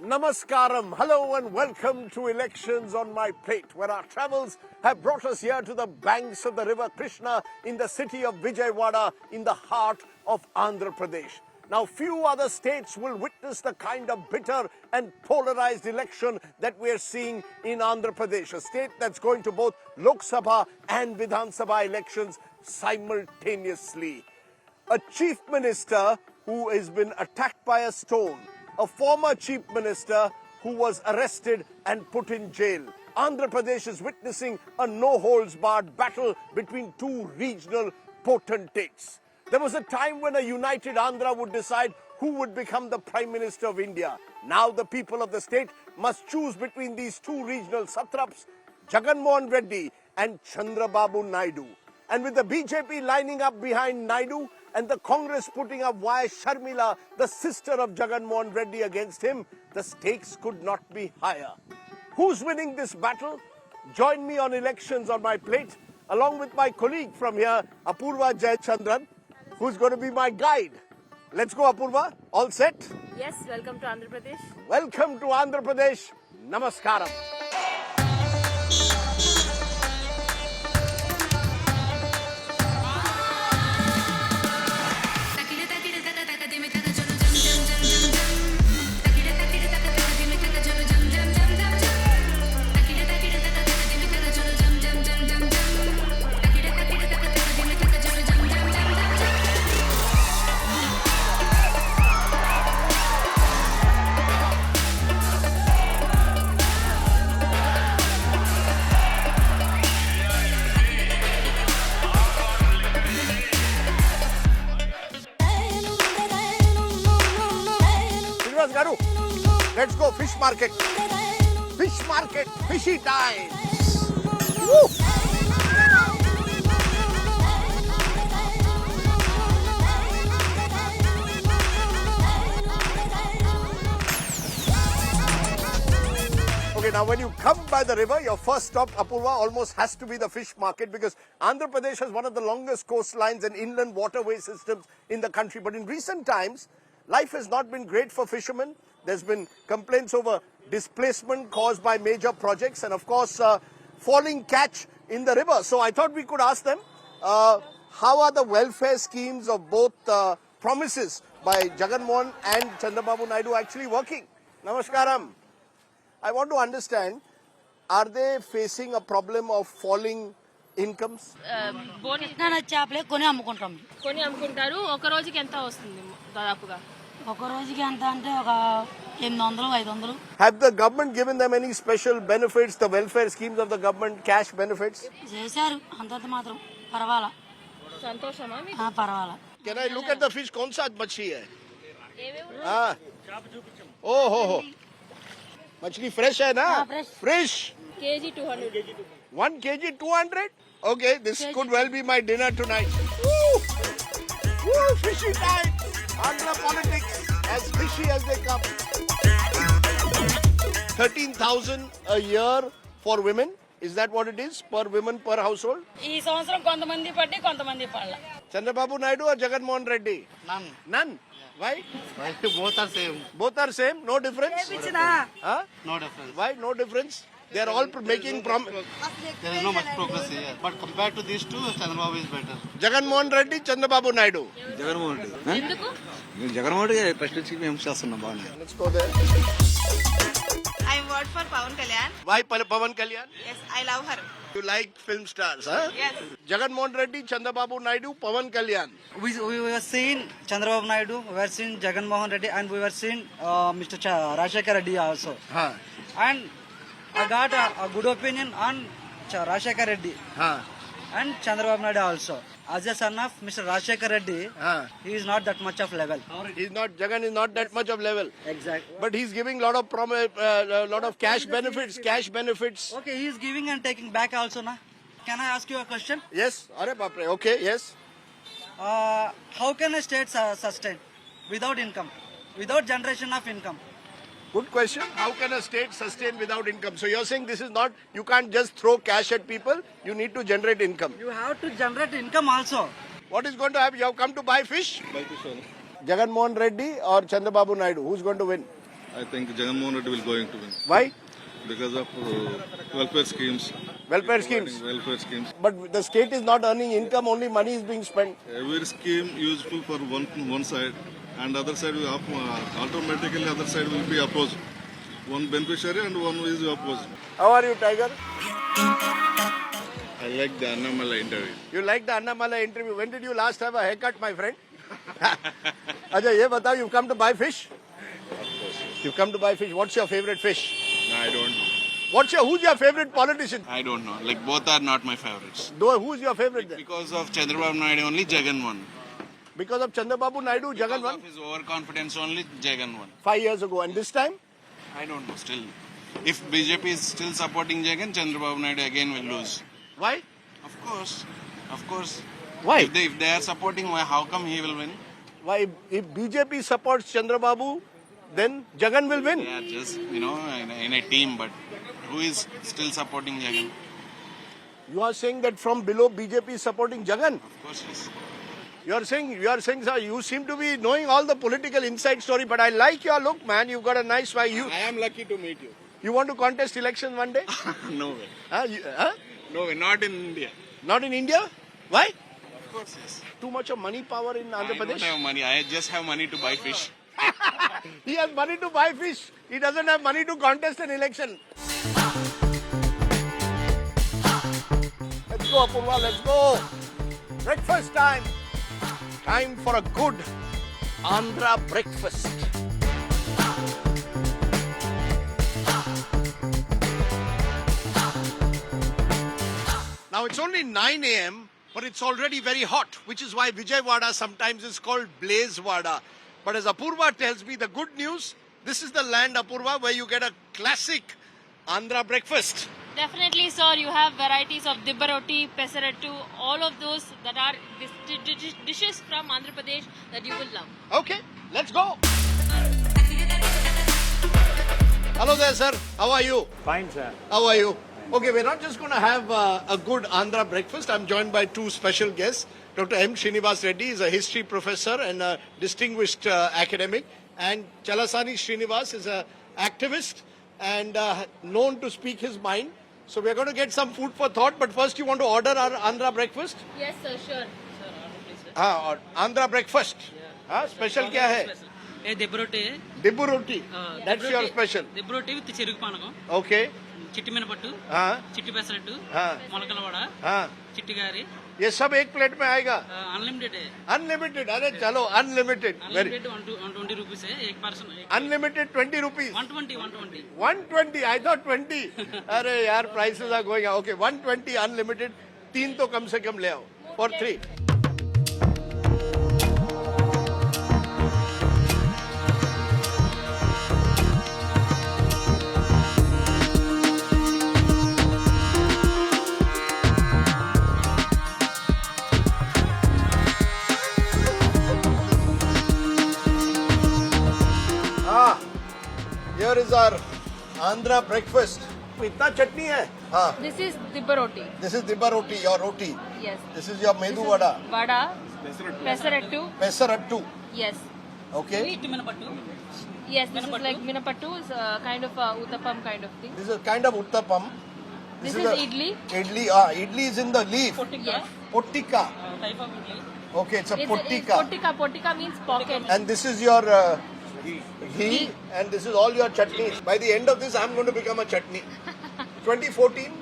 Namaskaram, hello and welcome to Elections on My Plate, where our travels have brought us here to the banks of the river Krishna in the city of Vijayawada in the heart of Andhra Pradesh. Now, few other states will witness the kind of bitter and polarized election that we're seeing in Andhra Pradesh, a state that's going to both Lok Sabha and Vidhan Sabha elections simultaneously. A chief minister who has been attacked by a stone, a former chief minister who was arrested and put in jail. Andhra Pradesh is witnessing a no-holds-barred battle between two regional potentates. There was a time when a united Andhra would decide who would become the Prime Minister of India. Now the people of the state must choose between these two regional satraps, Jagan Reddy and Chandrababu Naidu. And with the BJP lining up behind Naidu and the Congress putting up Y. Sharmila, the sister of Jagan Reddy, against him, the stakes could not be higher. Who's winning this battle? Join me on Elections on My Plate, along with my colleague from here, Apurva Jayachandran, who's going to be my guide. Let's go, Apurva. All set? Yes, welcome to Andhra Pradesh. Welcome to Andhra Pradesh. Namaskaram. Let's go fish market. Fish market, fishy time. Woo! Okay, now when you come by the river, your first stop, Apurva, almost has to be the fish market, because Andhra Pradesh has one of the longest coastlines and inland waterway systems in the country. But in recent times, life has not been great for fishermen. There's been complaints over displacement caused by major projects and, of course, falling catch in the river. So I thought we could ask them, how are the welfare schemes of both promises by Jagan Mohan and Chandrababu Naidu actually working? Namaskaram. I want to understand, are they facing a problem of falling incomes? కొని అమ్ముకుంటారు. ఒక రోజుకి ఎంత వస్తుంది దాదాపుగా? ఒక రోజుకి ఎంత అంటే ఒక 800 500. Have the government given them any special benefits, the welfare schemes of the government, cash benefits? చేశారు అంతంత మాత్రం పర్వాలా. సంతోషమా మీకు? పర్వాలా. Can I look at the fish? कौन सा मछली है? हाँ. Oh ho. मछली fresh है ना? Fresh. Kg 200. 1 kg 200? Okay, this could well be my dinner tonight. Woo! Woo! Fishy time. Andhra politics, as fishy as they come. 13,000 a year for women. Is that what it is? Per women, per household? ఈ సంవత్సరం కొంతమంది పట్టి కొంతమంది పడల. Chandrababu Naidu or Jagan Mohan Reddy? None. None? Why? Both are same. Both are same? No difference? Huh? No difference. Why? No difference? They are all making promises. There is no much progress here. But compared to these two, Chandrababu is better. Jagan Mohan Reddy, Chandrababu Naidu. Jagan Mohan Reddy. ఎందుకు? Jagan Mohan Reddy first నుంచి మేము చేస్తున్నాం బాగుంది. Let's go there. I vote for Pavan Kalyan. Why Pavan Kalyan? Yes, I love her. You like film stars, huh? Yes. Jagan Mohan Reddy, Chandrababu Naidu, Pavan Kalyan. We were seeing Chandrababu Naidu, we were seeing Jagan Mohan Reddy, and we were seeing Mr. Rajshekar Reddy also. Huh. And I got a good opinion on Rajshekar Reddy and Chandrababu Naidu also. As a son of Mr. Rajshekar Reddy, he is not that much of level. Jagan is not that much of level. Exactly. But he's giving lot of cash benefits. Okay, he is giving and taking back also, na? Can I ask you a question? Yes. Arre bapre. Okay, yes. How can a state sustain without income, without generation of income? Good question. How can a state sustain without income? So you're saying this is not, you can't just throw cash at people, you need to generate income. You have to generate income also. What is going to happen? You have come to buy fish? Jagan Mohan Reddy or Chandrababu Naidu? Who's going to win? I think Jagan Reddy will going to win Why? because of welfare schemes. Welfare schemes. Welfare schemes. But the state is not earning income, only money is being spent. Every scheme useful for one side, and other side will automatically other side will be opposed. One beneficiary and one is opposed. How are you, Tiger? I like the Annamala interview. You like the Annamala interview. When did you last have a haircut, my friend? Ajay, ye batao, you've come to buy fish? Of course. You've come to buy fish. What's your favorite fish? I don't know. Who's your favorite politician? I don't know. Like both are not my favorites. Who's your favorite then? Because of Chandrababu Naidu only, Jagan won. Because of Chandrababu Naidu, Jagan Because won? of his overconfidence only, Jagan won. 5 years ago. And this time? I don't know still. If BJP is still supporting Jagan, Chandrababu Naidu again will lose. Why? Of course. Of course. Why? If they are supporting, how come he will win? Why? If BJP supports Chandrababu, then Jagan will win. They are just, in a team, but who is still supporting Jagan? You are saying that from below BJP is supporting Jagan. Of course, yes. You are saying, sir, you seem to be knowing all the political inside story, but I like your look, man. You've got a nice way. I am lucky to meet you. You want to contest election one day? No way. Huh? No way. Not in India. Not in India? Why? Of course, yes. Too much of money power in Andhra I don't Pradesh? have money. I just have money to buy fish. He has money to buy fish. He doesn't have money to contest an election. Let's go, Apurva. Let's go. Breakfast time. Time for a good Andhra breakfast. Now it's only 9 a.m., but it's already very hot, which is why Vijayawada sometimes is called Blazewada. But as Apurva tells me, the good news, this is the land, Apurva, where you get a classic Andhra breakfast. Definitely, sir. You have varieties of dibba roti, pesarattu, all of those that are dishes from Andhra Pradesh that you will love. Okay, let's go. Hello there, sir. How are you? Fine, sir. How are you? Okay, we're not just going to have a good Andhra breakfast. I'm joined by two special guests. Dr. M. Srinivas Reddy is a history professor and a distinguished academic. And Chalasani Srinivas is an activist and known to speak his mind. So we're going to get some food for thought. But first, you want to order our Andhra breakfast? Yes, sir. Sure. Sir, order please. Andhra breakfast. Special क्या है? దిబ్బ రొట్టె Dibbu roti. That's your special. దిబ్బ రొట్టె with చెరుకు పానకం Okay. చిట్టి మినపట్టు చిట్టి పెసరట్టు మొలకల వడ చిట్టి గారి ये सब एक प्लेट में आएगा అన్లిమిటెడ్ अनलिमिटेड अरे चलो अनलिमिटेड అన్లిమిటెడ్ 120 రూపీస్ एक person unlimited 20 rupees 120 120 I thought 20 अरे यार prices are going okay 120 unlimited 3 तो कम से कम ले आओ for 3 Here is our Andhra breakfast. इतना चटनी है हाँ This is dibba roti. This is dibba roti, your roti. Yes. This is your medu vada. Vada, pesarattu. Pesarattu. Yes. Okay. చిట్టి మినపట్టు Yes, this is like minapattu, is kind of uttapam kind of thing. This is kind of uttapam. This is a idli. Idli, idli is in the leaf. Yes. Pottika. Type of idli Okay, it's a It's pottika. Pottika means pocket. And this is your ghee, and this is all your chutneys. By the end of this, I'm going to become a chutney. 2014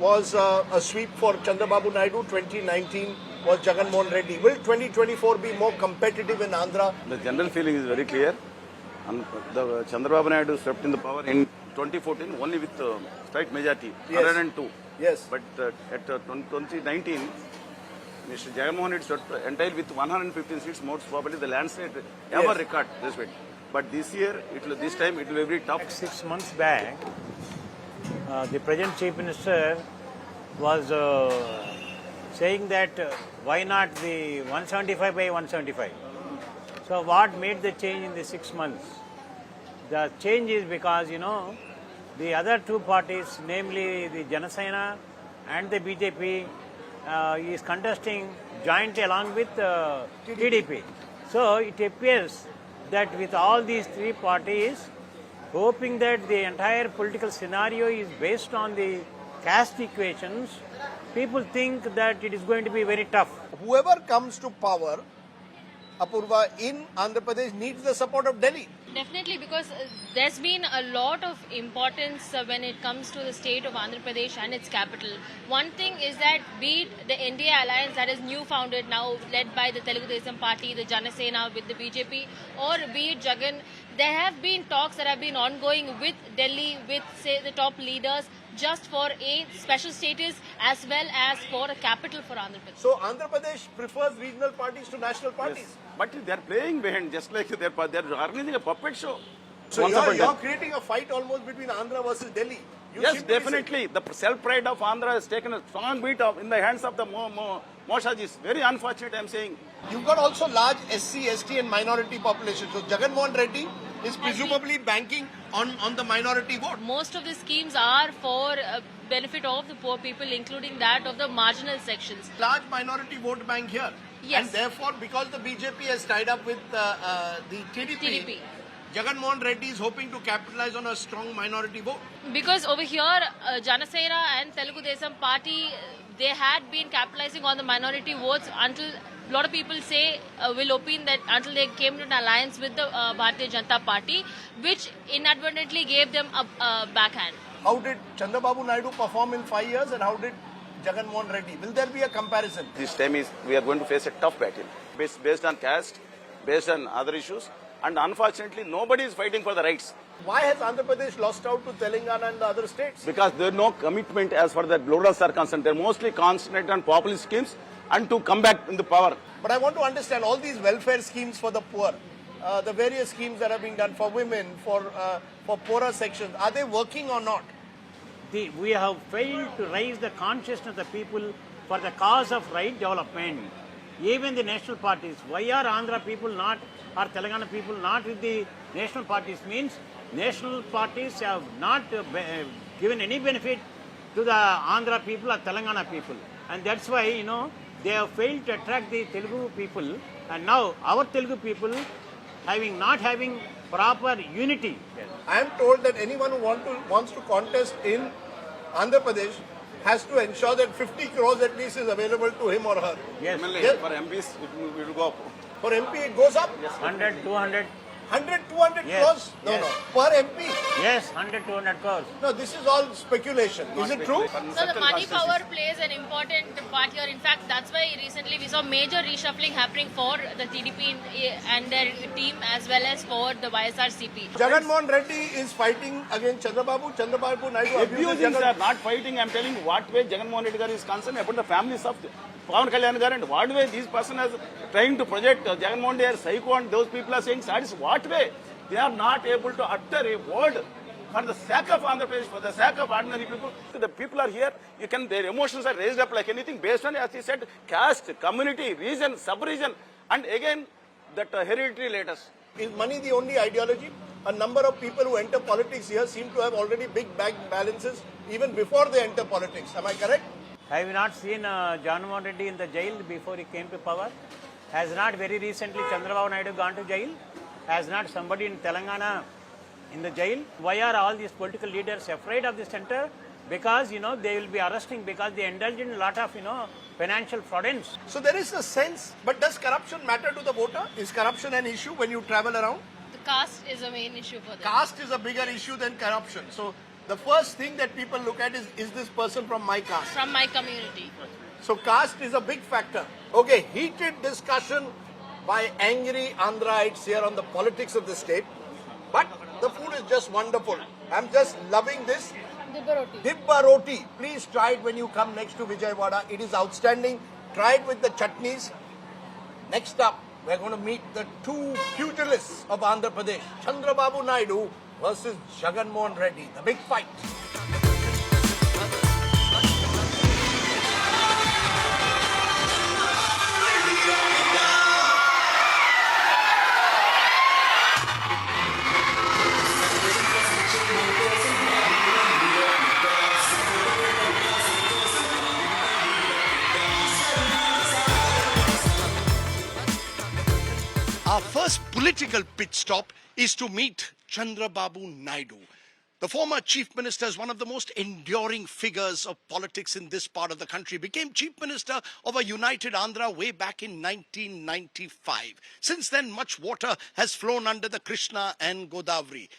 was a sweep for Chandrababu Naidu. 2019 was Jagan Reddy. Will 2024 be more competitive in Andhra? The general feeling is very clear. And the Chandrababu Naidu swept in the power in 2014 only with slight majority, Yes. 102. Yes. But at 2019, Mr. Jagan Reddy swept entirely with 115 seats, most probably the landslide ever Yes. record this way. But this year, this time it will be very tough. 6 months back, the present Chief Minister was saying that why not the 175 by 175. So what made the change in the 6 months? The change is because, the other two parties, namely the Janasena and the BJP, is contesting jointly along with TDP. So it appears that with all these three parties, hoping that the entire political scenario is based on the caste equations, people think that it is going to be very tough. Whoever comes to power, Apurva, in Andhra Pradesh needs the support of Delhi. Definitely, because there's been a lot of importance when it comes to the state of Andhra Pradesh and its capital. One thing is that be it the NDA alliance that is new founded now, led by the Telugu Desam party, the Janasena with the BJP, or be it Jagan, there have been talks that have been ongoing with Delhi, with say the top leaders, just for a special status as well as for a capital for Andhra Pradesh. So Andhra Pradesh prefers regional parties to national parties. Yes. But they are playing behind, just like they're organizing a puppet show. So you're creating a fight almost between Andhra versus Delhi. Yes, definitely. The self-pride of Andhra has taken a strong beat in the hands of the Moshajis. Very unfortunate, I'm saying. You've got also large SC, ST and minority population. So Jagan Reddy is presumably banking on the minority vote. Most of the schemes are for benefit of the poor people, including that of the marginal sections. Large minority vote bank here. Yes. And therefore, because the BJP has tied up with the TDP, Jagan Reddy is hoping to capitalize on a strong minority vote. Because over here, Janasena and Telugu Desam party, they had been capitalizing on the minority votes until a lot of people say, will opine that until they came to an alliance with the Bharatiya Janata Party, which inadvertently gave them a backhand. How did Chandrababu Naidu perform in 5 years and how did Jagan Reddy? Will there be a comparison? This time we are going to face a tough battle based on caste, based on other issues, and unfortunately nobody is fighting for the rights. Why has Andhra Pradesh lost out to Telangana and the other states? Because there is no commitment as far as the global are concerned. They are mostly concentrated on populist schemes and to come back in the power. But I want to understand all these welfare schemes for the poor, the various schemes that are being done for women, for poorer sections, are they working or not? We have failed to raise the consciousness of the people for the cause of right development. Even the national parties, why are Andhra people not, or Telangana people not with the national parties, means national parties have not given any benefit to the Andhra people or Telangana people. And that's why, they have failed to attract the Telugu people. And now our Telugu people not having proper unity. I am told that anyone who wants to contest in Andhra Pradesh has to ensure that 50 crores at least is available to him or her. Yes. Yes. For MPs, it will go up. For MP, it goes up? Yes. 100, 200. 100, 200 Yes, crores? No, yes. no. Per MP? Yes, 100, 200 crores. No, this is all speculation. Is it true? So the money power plays an important part here. In fact, that's why recently we saw major reshuffling happening for the TDP and their team as well as for the YSRCP. Jagan Reddy is fighting against Chandrababu Naidu. Abusing, sir, not fighting. I'm telling you what way Jagan Mohan Reddy is concerned about the families of Pavan Kalyan and what way these person is trying to project Jagan Mohan Reddy as psycho and those people are saying sadis. What way? They are not able to utter a word for the sake of Andhra Pradesh, for the sake of ordinary people. The people are here, their emotions are raised up like anything based on, as he said, caste, community, region, sub-region, and again, that hereditary letters. Is money the only ideology? A number of people who enter politics here seem to have already big bank balances even before they enter politics. Am I correct? Have you not seen Jagan Reddy in the jail before he came to power? Has not very recently Chandrababu Naidu gone to jail? Has not somebody in Telangana in the jail? Why are all these political leaders afraid of the center? Because, they will be arresting because they indulge in a lot of, financial fraudulence. So there is a sense, but does corruption matter to the voter? Is corruption an issue when you travel around? The caste is a main issue for them. Caste is a bigger issue than corruption. So the first thing that people look at is this person from my caste? From my community. So caste is a big factor. Okay, heated discussion by angry Andhrites here on the politics of the state. But the food is just wonderful. I'm just loving this. Dibba roti. Please try it when you come next to Vijayawada. It is outstanding. Try it with the chutneys. Next up, we're going to meet the two pugilists of Andhra Pradesh. Chandrababu Naidu versus Jagan Reddy. The big fight. Our first political pit stop is to meet Chandrababu Naidu. The former chief minister is one of the most enduring figures of politics in this part of the country. Became chief minister of a united Andhra way back in 1995. Since then, much water has flown under the Krishna and Godavari.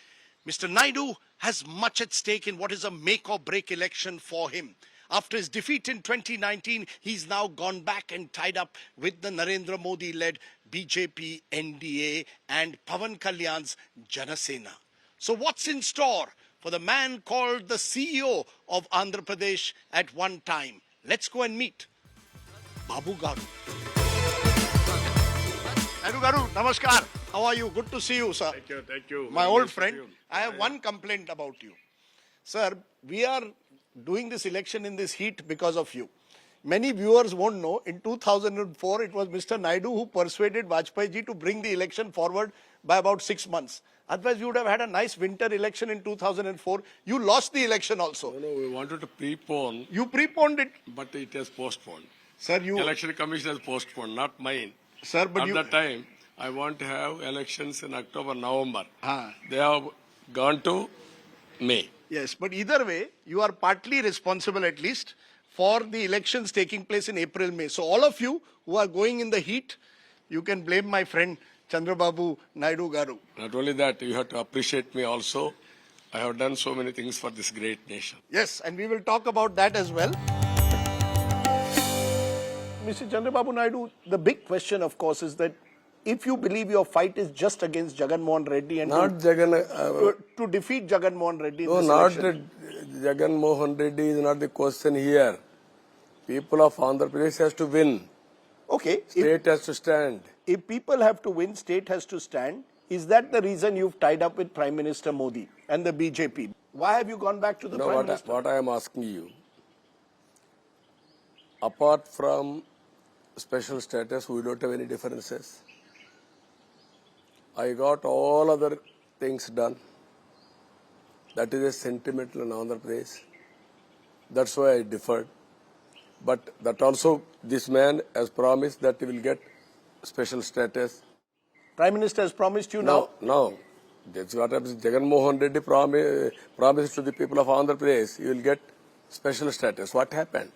Mr. Naidu has much at stake in what is a make or break election for him. After his defeat in 2019, he's now gone back and tied up with the Narendra Modi-led BJP, NDA and Pavan Kalyan's Janasena. So what's in store for the man called the CEO of Andhra Pradesh at one time? Let's go and meet Babu Garu. Naidu Garu, namaskar. How are you? Good to see you, sir. Thank you. My old friend, I have one complaint about you. Sir, we are doing this election in this heat because of you. Many viewers won't know, in 2004, it was Mr. Naidu who persuaded Vajpayee ji to bring the election forward by about 6 months. Otherwise, you would have had a nice winter election in 2004. You lost the election also. No, we wanted to prepone. You preponed it. But it has postponed. Sir, you... Election Commission has postponed, not mine. Sir, but At that time, I want to have elections in October, November. Ah. They have gone to May. Yes, but either way, you are partly responsible at least for the elections taking place in April, May. So all of you who are going in the heat, you can blame my friend Chandrababu Naidu Garu. Not only that, you have to appreciate me also. I have done so many things for this great nation. Yes, and we will talk about that as well. Mr. Chandrababu Naidu, the big question, of course, is that if you believe your fight is just against Jagan Reddy and to defeat Jagan Reddy in this election. Jagan Reddy is not the question here. People of Andhra Pradesh has to win. Okay. State has to stand. If people have to win, state has to stand. Is that the reason you've tied up with Prime Minister Modi and the BJP? Why have you gone back to the Prime Minister? What I am asking you, apart from special status, we don't have any differences. I got all other things done. That is a sentimental in Andhra Pradesh. That's why I deferred. But that also, this man has promised that he will get special status. Prime Minister has promised you now? No. That's what happens. Jagan Reddy promised to the people of Andhra Pradesh, you will get special status. What happened?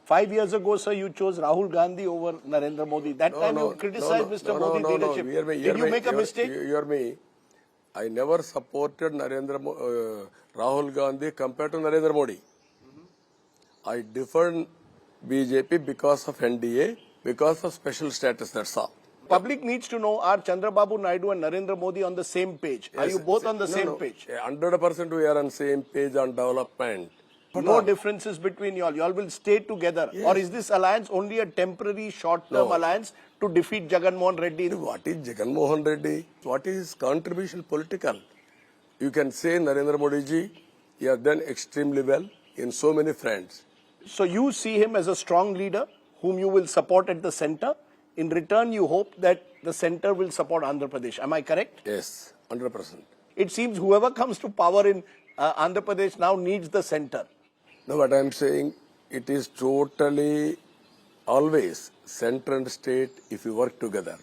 5 years ago, sir, you chose Rahul Gandhi over Narendra Modi. That time you criticized Mr. Modi's leadership. Did you make a mistake? You hear me. I never supported Rahul Gandhi compared to Narendra Modi. I deferred BJP because of NDA, because of special status, that's all. Public needs to know, are Chandrababu Naidu and Narendra Modi on the same page? Yes, are you both on the same page? 100% we are on the same page on development. No differences between you all. You all will stay together. Yes. Or is this alliance only a temporary, short-term alliance to defeat Jagan Reddy? What is Jagan Reddy? What is his contribution political? You can say Narendra Modi ji, he has done extremely well in so many fronts. So you see him as a strong leader whom you will support at the center. In return, you hope that the center will support Andhra Pradesh. Am I correct? Yes, 100%. It seems whoever comes to power in Andhra Pradesh now needs the center. No, what I am saying, it is totally always center and state, if we work together,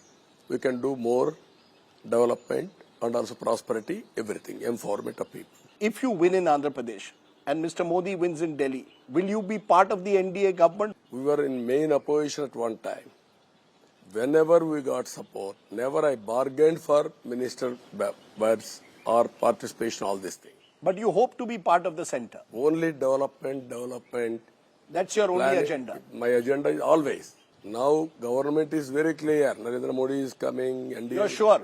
we can do more development and also prosperity, everything, empowerment of people. If you win in Andhra Pradesh and Mr. Modi wins in Delhi, will you be part of the NDA government? We were in main opposition at one time. Whenever we got support, never I bargained for minister words or participation, all these things. But you hope to be part of the center? Only development. That's your only agenda? My agenda is always. Now government is very clear. Narendra Modi is coming. NDA you are sure?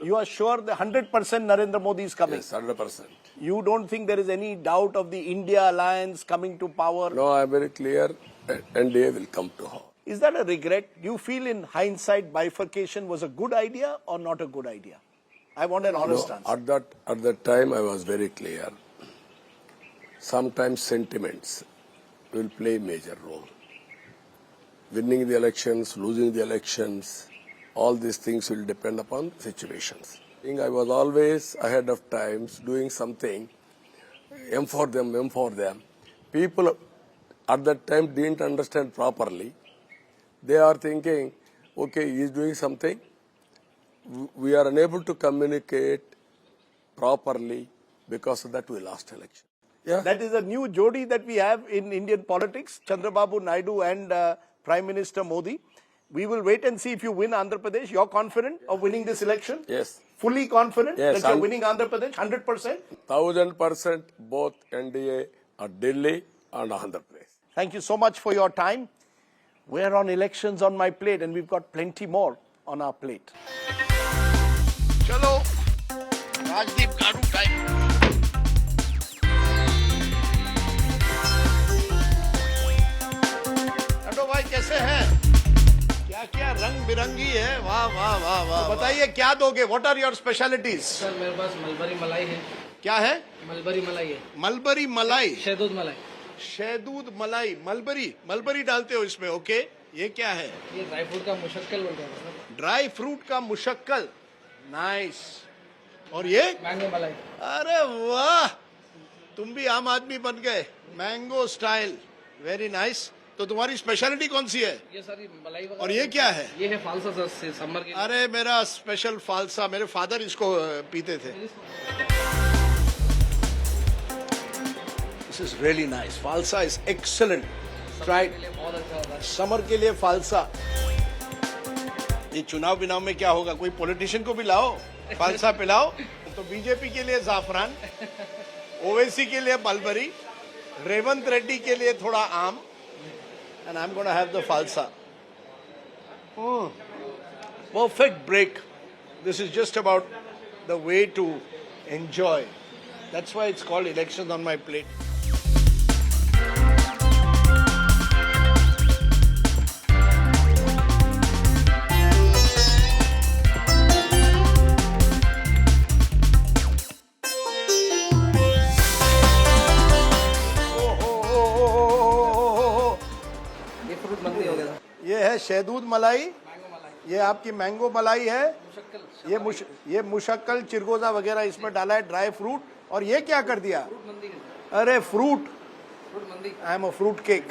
You are sure the 100% Narendra Modi is coming? Yes, 100%. You don't think there is any doubt of the India alliance coming to power? No, I am very clear. NDA will come to power. Is that a regret? Do you feel in hindsight bifurcation was a good idea or not a good idea? I want an honest answer. At that time, I was very clear. Sometimes sentiments will play a major role. Winning the elections, losing the elections, all these things will depend upon situations. I was always ahead of times doing something, M for them. People at that time didn't understand properly. They are thinking, okay, he is doing something. We are unable to communicate properly. Because of that, we lost election. Yeah. That is a new jodi that we have in Indian politics, Chandrababu Naidu and Prime Minister Modi. We will wait and see if you win Andhra Pradesh. You're confident of winning this election? Yes. Fully confident Yes, that you're winning Andhra Pradesh? 100%? 1000% both NDA are Delhi and Andhra Pradesh. Thank you so much for your time. We're on elections on my plate and we've got plenty more on our plate. Chalo, Rajdeep Sardesai time. नटो भाई कैसे हैं? क्या क्या रंग बिरंगी है, वाह वाह वाह वाह। तो बताइए क्या दोगे? What are your specialities? Sir मेरे पास मलबरी मलाई है। क्या है? मलबरी मलाई है। मलबरी मलाई। शहदूद मलाई। शहदूद मलाई, मलबरी डालते हो इसमें, ओके? ये क्या है? ये ड्राई फ्रूट का मुशक्कल बोलते हैं। ड्राई फ्रूट का मुशक्कल, नाइस। और ये? मैंगो मलाई। अरे वाह, तुम भी आम आदमी बन गए। Mango style, very nice. तो तुम्हारी स्पेशलिटी कौन सी है? ये सारी मलाई और ये क्या है? ये है फालसा सर, समर के। अरे मेरा स्पेशल फालसा, मेरे फादर इसको पीते थे। This is really nice. Falsa is excellent. Try it. Summer के लिए फालसा। ये चुनाव बिनाव में क्या होगा? कोई पॉलिटिशियन को भी लाओ, फालसा पिलाओ। तो बीजेपी के लिए जाफरान, ओवैसी के लिए मलबरी, रेवंत रेड्डी के लिए थोड़ा आम, and I'm going to have the falsa. Perfect break. This is just about the way to enjoy. That's why it's called elections on my plate. ये है शहदूद मलाई, ये आपकी मैंगो मलाई है, ये मुशक्कल चिरगोजा वगैरह इसमें डाला है, ड्राई फ्रूट। और ये क्या कर दिया? अरे fruit, I am a fruit cake,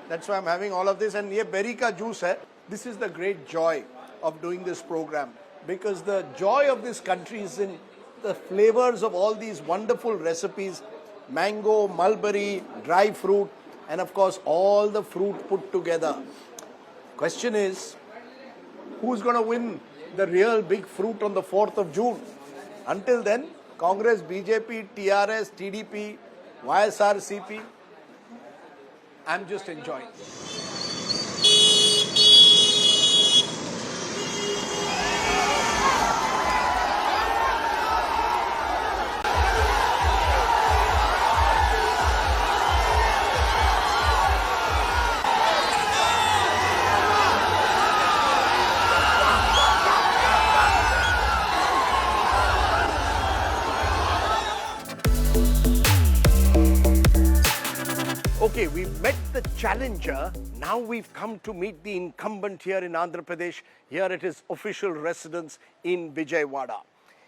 that's why I am having all of this. And ये बेरी का जूस है। This is the great joy of doing this programme, because the joy of this country is in the flavours of all these wonderful recipes, mango, mulberry, dry fruit, and of course all the fruit put together. Question is, who's going to win the real big fruit on the 4th of June? Until then, Congress, BJP, TRS, TDP, YSRCP, I'm just enjoying. Okay, we've met the challenger. Now we've come to meet the incumbent here in Andhra Pradesh, here at his official residence in Vijayawada.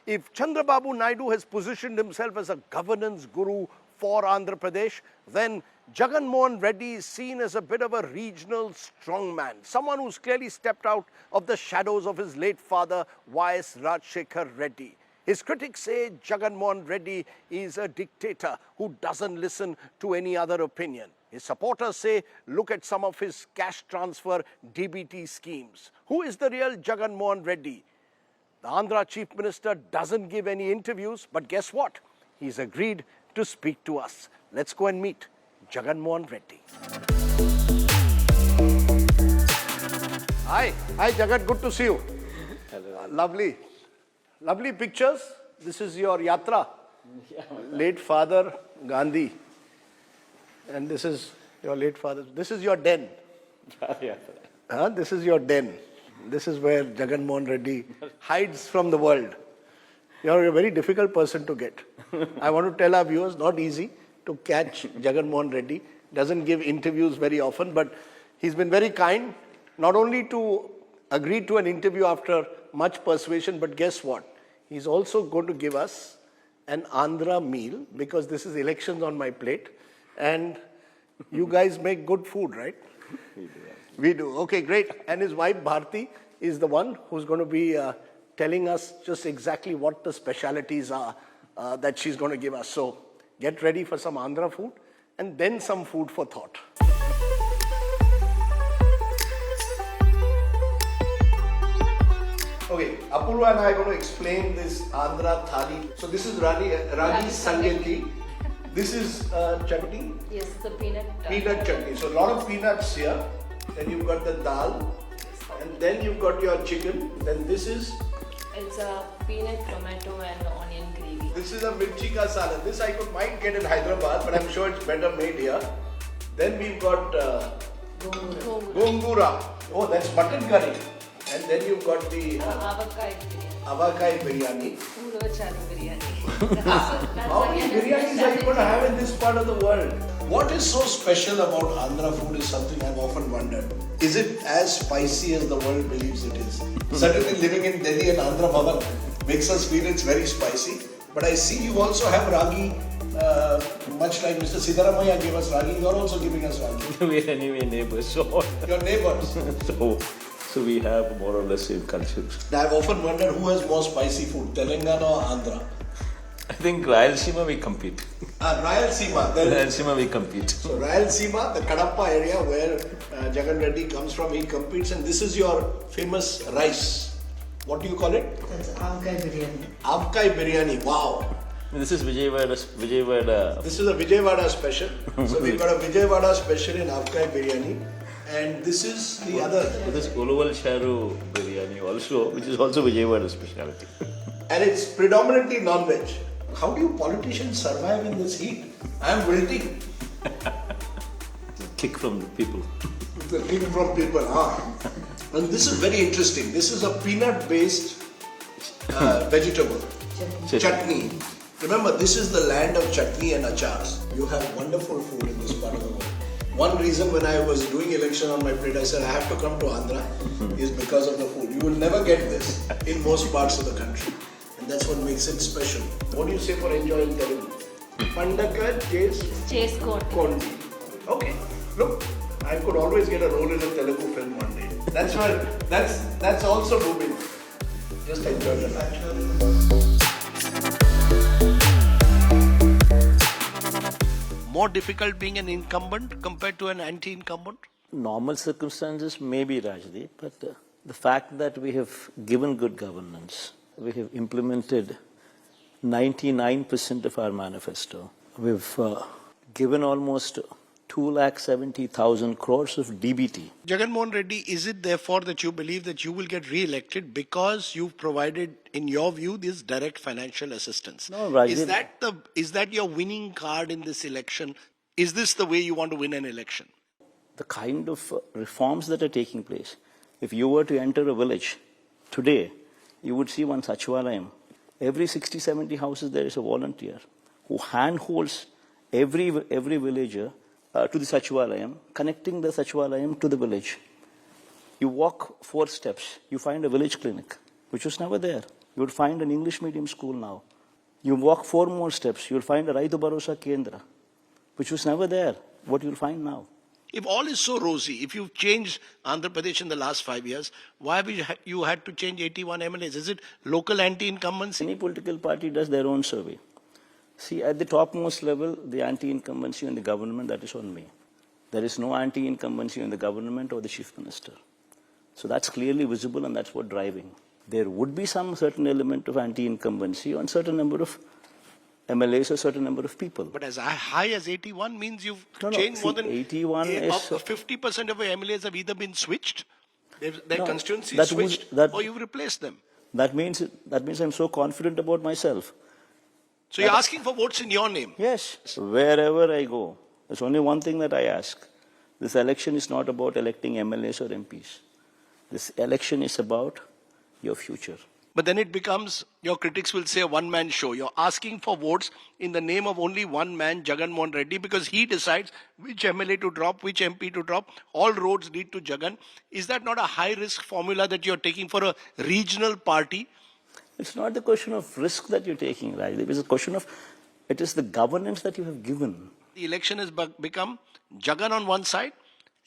If Chandrababu Naidu has positioned himself as a governance guru for Andhra Pradesh, then Jagan Reddy is seen as a bit of a regional strongman, someone who's clearly stepped out of the shadows of his late father, Y.S. Rajshekar Reddy. His critics say Jagan Reddy is a dictator who doesn't listen to any other opinion. His supporters say, look at some of his cash transfer DBT schemes. Who is the real Jagan Reddy? The Andhra Chief Minister doesn't give any interviews, but guess what? He's agreed to speak to us. Let's go and meet Jagan Reddy. Hi Jagan, good to see you. Hello. Lovely pictures. This is your yatra. Late father Gandhi. And this is your late father. This is your den. This is your den. This is where Jagan Reddy hides from the world. You're a very difficult person to get. I want to tell our viewers, not easy to catch Jagan Reddy. Doesn't give interviews very often, but he's been very kind, not only to agree to an interview after much persuasion, but guess what? He's also going to give us an Andhra meal, because this is elections on my plate. And you guys make good food, right? We do. Okay, great. And his wife Bharti is the one who's going to be telling us just exactly what the specialities are that she's going to give us. So get ready for some Andhra food and then some food for thought. Okay, Apurva and I are going to explain this Andhra thali. So this is ragi sangeti. This is chutney. Yes, the peanut. Peanut chutney. So a lot of peanuts here. Then you've got the dal. And then you've got your chicken. Then this is? It's a peanut, tomato and onion gravy. This is a mirchi ka salad. This I might get in Hyderabad, but I'm sure it's better made here. Then we've got gongura. Oh, that's mutton curry. And then you've got the avakai biryani. How many biryanis are you going to have in this part of the world? What is so special about Andhra food is something I've often wondered. Is it as spicy as the world believes it is? Certainly living in Delhi and Andhra Pavan makes us feel it's very spicy. But I see you also have ragi, much like Mr. Siddaramaiah gave us ragi, you're also giving us ragi. We're anyway neighbors, so Your neighbors. so we have more or less same cultures. I've often wondered who has more spicy food, Telangana or Andhra? I think Rayalaseema we compete. Rayalaseema. Rayalaseema we compete. So Rayalaseema, the Kadapa area where Jagan Reddy comes from, he competes, and this is your famous rice. What do you call it? That's avkai biryani. Avkai biryani. Wow. This is Vijayawada. This is a Vijayawada special. So we've got a Vijayawada special in avkai biryani, and this is the other. This is Uluval Sharu biryani also, which is also Vijayawada speciality. And it's predominantly non-veg. How do you politicians survive in this heat? I'm wilting. Kick from the people. The kick from people, And this is very interesting. This is a peanut-based vegetable. Chutney. Remember, this is the land of chutney and achars. You have wonderful food in this part of the world. One reason when I was doing election on my plate, I said I have to come to Andhra is because of the food. You will never get this in most parts of the country. And that's what makes it special. What do you say for enjoying Telugu? Pandaka Chase Kondi. Okay. Look, I could always get a role in a Telugu film one day. That's also booming. Just enjoy the night. More difficult being an incumbent compared to an anti-incumbent? Normal circumstances maybe, Rajdeep, but the fact that we have given good governance, we have implemented 99% of our manifesto. We've given almost 270,000 crores of DBT. Jagan Mohan Reddy, is it therefore that you believe that you will get re-elected because you've provided, in your view, this direct financial assistance? No, right. Is that your winning card in this election? Is this the way you want to win an election? The kind of reforms that are taking place. If you were to enter a village today, you would see one Sachivalayam. Every 60, 70 houses there is a volunteer who handholds every villager to the Sachivalayam, connecting the Sachivalayam to the village. You walk 4 steps, you find a village clinic, which was never there. You would find an English medium school now. You walk 4 more steps, you'll find a Raitu Bharosa Kendra, which was never there. What you'll find now. If all is so rosy, if you've changed Andhra Pradesh in the last 5 years, why have you had to change 81 MLAs? Is it local anti-incumbency? Any political party does their own survey. See, at the topmost level, the anti-incumbency on the government, that is on me. There is no anti-incumbency on the government or the chief minister. So that's clearly visible and that's what driving. There would be some certain element of anti-incumbency on certain number of MLAs or certain number of people. But as high as 81 means you've changed more than 81 is 50% of your MLAs have either been switched, their constituency is switched, or you've replaced them. That means I'm so confident about myself. So you're asking for votes in your name? Yes. Wherever I go, there's only one thing that I ask. This election is not about electing MLAs or MPs. This election is about your future. But then it becomes, your critics will say, a one-man show. You're asking for votes in the name of only one man, Jagan Mohan Reddy, because he decides which MLA to drop, which MP to drop. All roads lead to Jagan. Is that not a high-risk formula that you're taking for a regional party? It's not the question of risk that you're taking, right? It is a question of, it is the governance that you have given. The election has become Jagan on one side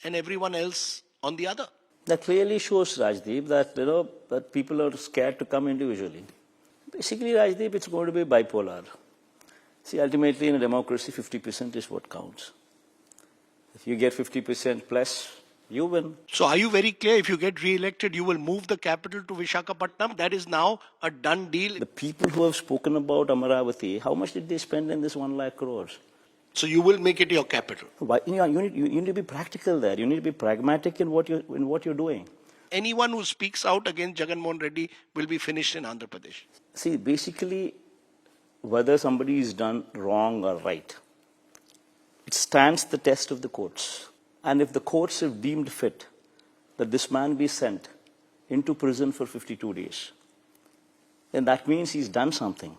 and everyone else on the other. That clearly shows, Rajdeep, that that people are scared to come individually. Basically, Rajdeep, it's going to be bipolar. See, ultimately in a democracy, 50% is what counts. If you get 50% plus, you win. So are you very clear, if you get re-elected, you will move the capital to Visakhapatnam? That is now a done deal. The people who have spoken about Amaravati, how much did they spend in this 1 lakh crores? So you will make it your capital. Why, you need to be practical there. You need to be pragmatic in what you're doing. Anyone who speaks out against Jagan Reddy will be finished in Andhra Pradesh. See, basically, whether somebody is done wrong or right, it stands the test of the courts. And if the courts have deemed fit that this man be sent into prison for 52 days, then that means he's done something.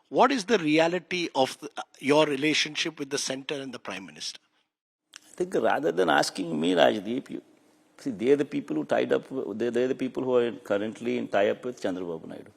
What is the reality of your relationship with the centre and the Prime Minister? I think rather than asking me, Rajdeep, see, they're the people who they're the people who are currently in tie-up with Chandrababu Naidu.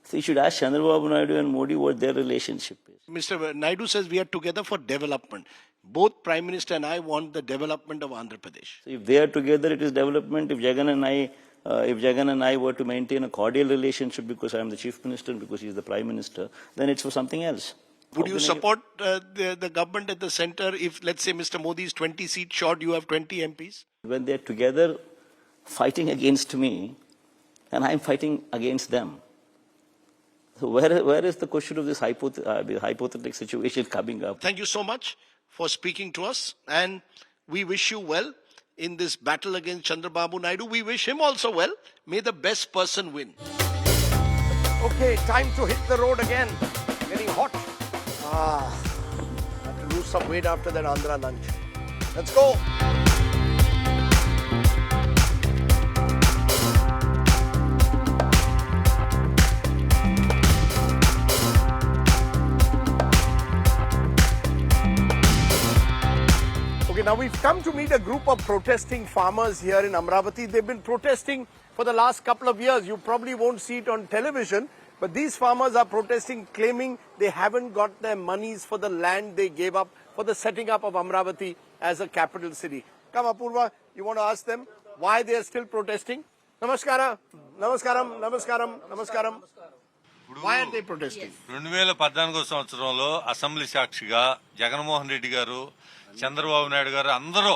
So you should ask Chandrababu Naidu and Modi what their relationship is. Mr. Naidu says we are together for development. Both Prime Minister and I want the development of Andhra Pradesh. So if they are together, it is development. If Jagan and I were to maintain a cordial relationship because I am the Chief Minister and because he is the Prime Minister, then it's for something else. Would you support the government at the centre if, let's say, Mr. Modi is 20 seats short, you have 20 MPs? When they're together fighting against me and I'm fighting against them. So where is the question of this hypothetical situation coming up? Thank you so much for speaking to us, and we wish you well in this battle against Chandrababu Naidu. We wish him also well. May the best person win. Okay, time to hit the road again. Getting hot. Have to lose some weight after that Andhra lunch. Let's go. Okay, now we've come to meet a group of protesting farmers here in Amaravati. They've been protesting for the last couple of years. You probably won't see it on television, but these farmers are protesting, claiming they haven't got their monies for the land they gave up for the setting up of Amaravati as a capital city. Come, Apurva, you want to ask them why they are still protesting? Namaskara, namaskaram, namaskaram, namaskaram. Why are they protesting? 2014 సంవత్సరంలో assembly సాక్షిగా జగన్మోహన్ రెడ్డి గారు చంద్రబాబు నాయుడు గారు అందరూ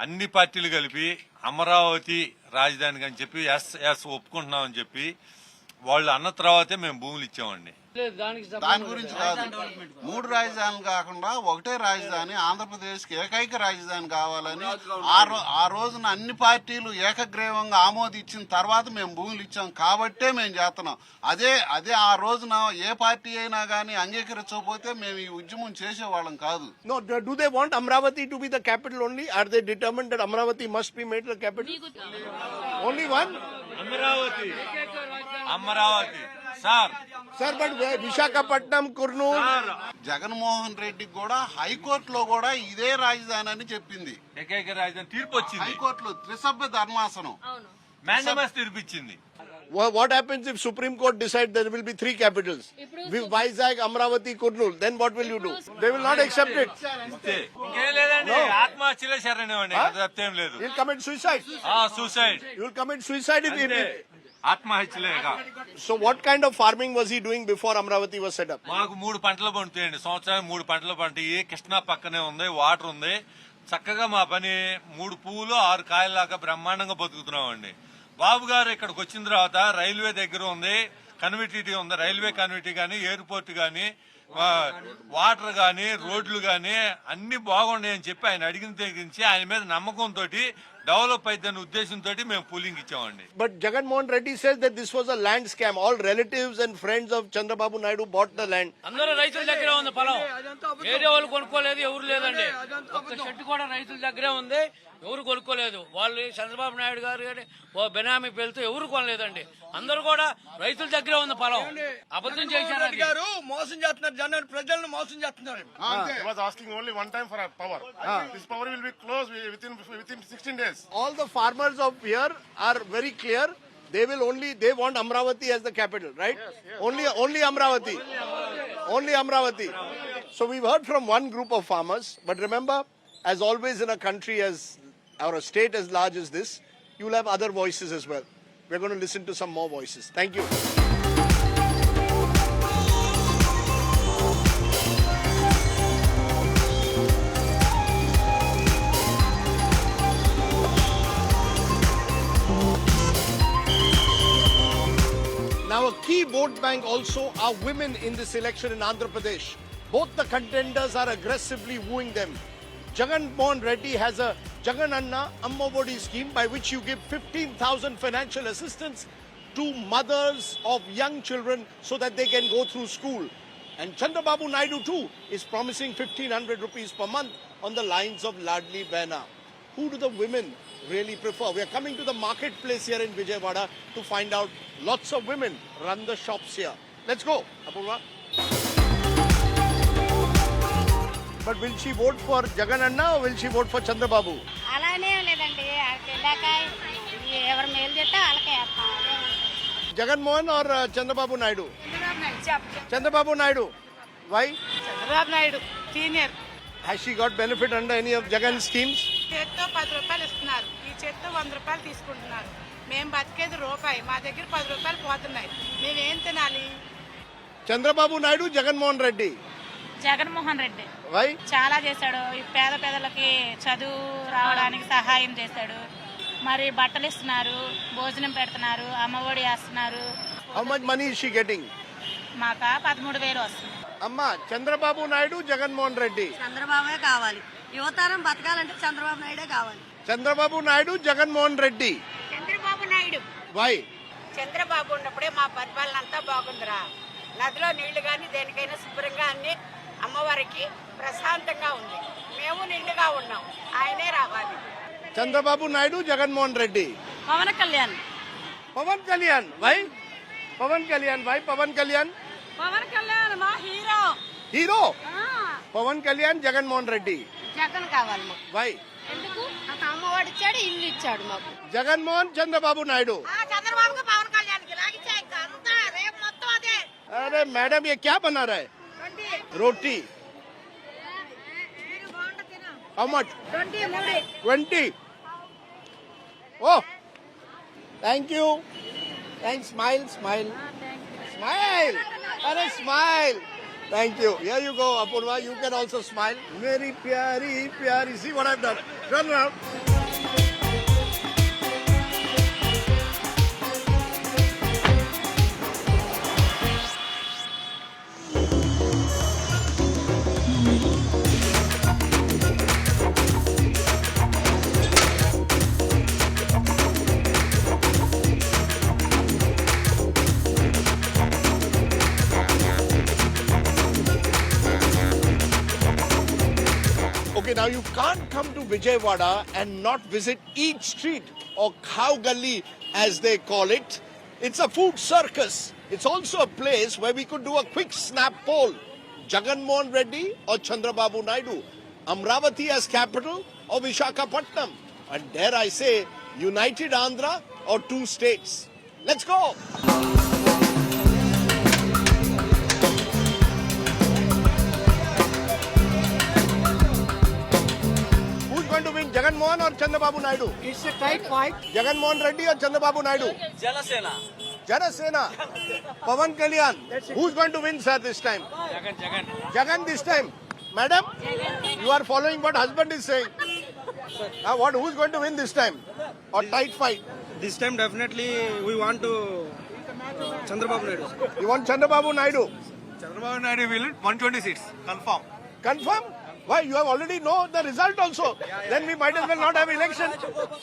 అన్ని పార్టీలు కలిపి అమరావతి రాజధానికి అని చెప్పి ఎస్ ఒప్పుకుంటున్నామని చెప్పి వాళ్ళు అన్న తర్వాతే మేము భూములు ఇచ్చామండి. దాని గురించి కాదు, 3 రాజధానులు కాకుండా ఒకటే రాజధాని ఆంధ్రప్రదేశ్కి ఏకైక రాజధాని కావాలని ఆ రోజున అన్ని పార్టీలు ఏకగ్రీవంగా ఆమోదించిన తర్వాత మేము భూములు ఇచ్చాం కాబట్టే మేము చేస్తున్నాం. అదే ఆ రోజున ఏ పార్టీ అయినా కానీ అంగీకరించకపోతే మేము ఈ ఉద్యమం చేసేవాళ్ళం కాదు. No, do they want Amaravati to be the capital only? Are they determined that Amaravati must be made the capital? Only one? Amaravati sir but Visakhapatnam, Kurnool. Jaganmohan Reddy కూడా హైకోర్టులో కూడా ఇదే రాజధాని అని చెప్పింది. ఏకైక రాజధాని తీర్పు వచ్చింది హైకోర్టులో త్రిసభ్య ధర్మాసనం మ్యాండమస్ తీర్పు ఇచ్చింది. What happens if Supreme Court decides there will be 3 capitals? Vizag, Amaravati, Kurnool. Then what will you do? They will not accept it. ఇంకేం లేదండి, ఆత్మహత్యలే శరణ్యం అండి, తప్పేం లేదు. You'll commit suicide. Suicide. You'll commit suicide if ఆత్మహత్యలేగా. So what kind of farming was he doing before Amaravati was set up? మాకు 3 పంటలు పండుతాయండి, సంవత్సరానికి 3 పంటలు పండుతాయి. కృష్ణా పక్కనే ఉంది, వాటర్ ఉంది, చక్కగా మా పని 3 పువ్వులు 6 కాయలాగా బ్రహ్మాండంగా బతుకుతున్నామండి. బాబు గారు ఇక్కడికి వచ్చిన తర్వాత రైల్వే దగ్గర ఉంది, కన్విటీ ఉంది, రైల్వే కన్విటీ కానీ, ఎయిర్పోర్ట్ కానీ, వాటర్ కానీ, రోడ్లు కానీ అన్ని బాగున్నాయని చెప్పి ఆయన అడిగిన తెగించి ఆయన మీద నమ్మకంతో డెవలప్ అయిద్దన్న ఉద్దేశంతో మేము పూలింగ్ ఇచ్చామండి. But Jagan Reddy says that this was a land scam. All relatives and friends of Chandrababu Naidu bought the land. అందరూ రైతుల దగ్గరే ఉంది పొలం, వేరే వాళ్ళు కొనుక్కోలేదు, ఎవరు లేదండి. ఒక్క చెట్టు కూడా రైతుల దగ్గరే ఉంది, ఎవరు కొనుక్కోలేదు. వాళ్ళు చంద్రబాబు నాయుడు గారు కానీ బెనామీ పేరుతో ఎవరు కొనలేదండి. అందరూ కూడా రైతుల దగ్గరే ఉంది పొలం. అబద్ధం చేశారు, మోసం చేస్తున్నారు, జనాలు ప్రజలను మోసం చేస్తున్నారు. He was asking only one time for a power. This power will be closed within 16 days. All the farmers of here are very clear. They want Amaravati as the capital, right? Yes. Only Amaravati. Only Amaravati. So we've heard from one group of farmers, but remember, as always in a country or a state as large as this, you will have other voices as well. We're going to listen to some more voices. Thank you. vote bank also are women in this election in Andhra Pradesh. Both the contenders are aggressively wooing them. Jagan Reddy has a Jagan Anna Amaravati scheme by which you give 15,000 financial assistance to mothers of young children so that they can go through school. And Chandrababu Naidu too is promising 1,500 rupees per month on the lines of Ladli Behna. Who do the women really prefer? We are coming to the marketplace here in Vijayawada to find out. Lots of women run the shops here. Let's go, Apurva. But will she vote for Jagan Anna or will she vote for Chandrababu? Jagan Mohan or Chandrababu Naidu? Chandrababu Naidu. Why? Chandrababu Naidu, senior. Has she got benefit under any of Jagan's schemes? చేత్తో 10 రూపాయలు ఇస్తున్నారు. ఈ చేత్తో 100 రూపాయలు తీసుకుంటున్నారు. మేము బతికేది రూపాయి. మా దగ్గర 10 రూపాయలు పోతున్నాయి. మేము ఏం తినాలి? Chandrababu Naidu, Jagan Mohan Reddy. Jaganmohan Reddy Why? చాలా చేశాడు. ఈ పేద పేదలకి చదువు రావడానికి సహాయం చేశాడు. మరి బట్టలు ఇస్తున్నారు, భోజనం పెడుతున్నారు, అమ్మఒడి వేస్తున్నారు. How much money is she getting? మాకు 13,000 వస్తుంది. Amma, Chandrababu Naidu, Jagan Mohan Reddy. చంద్రబాబే కావాలి. యువతరం బతకాలంటే చంద్రబాబు నాయుడే కావాలి. Chandrababu Naidu, Jagan Mohan Reddy. Chandrababu Naidu. Why? Chandrababu ఉన్నప్పుడే మా పరిపాలన అంతా బాగుందిరా. నదిలో నీళ్లు కానీ దేనికైనా శుభ్రంగా అన్ని అమ్మవారికి ప్రశాంతంగా ఉంది. మేము నిండుగా ఉన్నాం. ఆయనే రావాలి. Chandrababu Naidu, Jagan Mohan Reddy. Pawan Kalyan. Pavan Kalyan. Why? Pavan Kalyan. Why Pavan Kalyan? Pawan Kalyan మా hero. Hero. Pavan Kalyan, Jagan Mohan Reddy. Jagan కావాలి మాకు. Why? ఎందుకు? నాకు అమ్మఒడి ఇచ్చాడు, ఇల్లు ఇచ్చాడు మాకు. Jagan Mohan, Chandrababu Naidu. చంద్రబాబుకి పవన్ కళ్యాణ్కి లాగిచ్చాయి అంతా రేపు మొత్తం అదే. अरे मैडम ये क्या बना रहा है? रोटी. How much? 20. Oh, thank you. Thanks. Smile, smile. Smile. Arey, smile. Thank you. Here you go, Apurva. You can also smile. Very pyari, pyari. See what I've done. Turn around. Okay, now you can't come to Vijayawada and not visit each street or cow gully as they call it. It's a food circus. It's also a place where we could do a quick snap poll. Jagan Mohan Reddy or Chandrababu Naidu? Amaravati as capital or Visakhapatnam? And dare I say, United Andhra or two states? Let's go! Jagan Mohan or Chandrababu Naidu? It's a tight fight. Jagan Mohan Reddy or Chandrababu Naidu? Jalasena. Janasena. Pavan Kalyan. Who's going to win, sir, this time? Jagan. Jagan this time. Madam, you are following what husband is saying. Who's going to win this time? Or tight fight? This time definitely we want to Chandrababu Naidu. You want Chandrababu Naidu? Chandrababu Naidu will 120 seats. Confirm. Confirm? Why? You have already know the result also. Then we might as well not have election.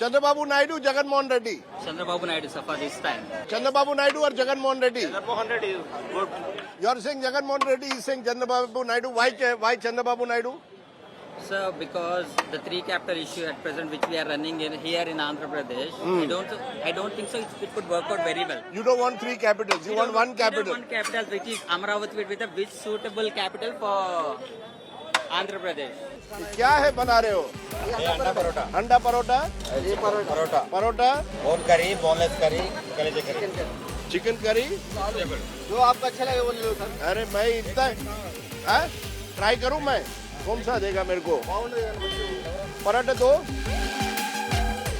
Chandrababu Naidu, Jagan Mohan Reddy. Chandrababu Naidu suffer this time. Chandrababu Naidu or Jagan Mohan Reddy? Mohan Reddy is good. You are saying Jagan Mohan Reddy is saying Chandrababu Naidu. Why Chandrababu Naidu? Sir, because the three capital issue at present which we are running in here in Andhra Pradesh, I don't think so. It could work out very well. You don't want three capitals. You want one capital. One capital which is Amaravati with a which suitable capital for Andhra Pradesh. क्या है बना रहे हो? अंडा परोठा. अंडा paratha. Paratha. Paratha. Bone करी, boneless करी, कलेजे करी. Chicken curry. जो आपको अच्छा लगे वो ले लो सर. अरे मैं इतना ट्राई करूं मैं. कौन सा देगा मेरे को? पराठा दो.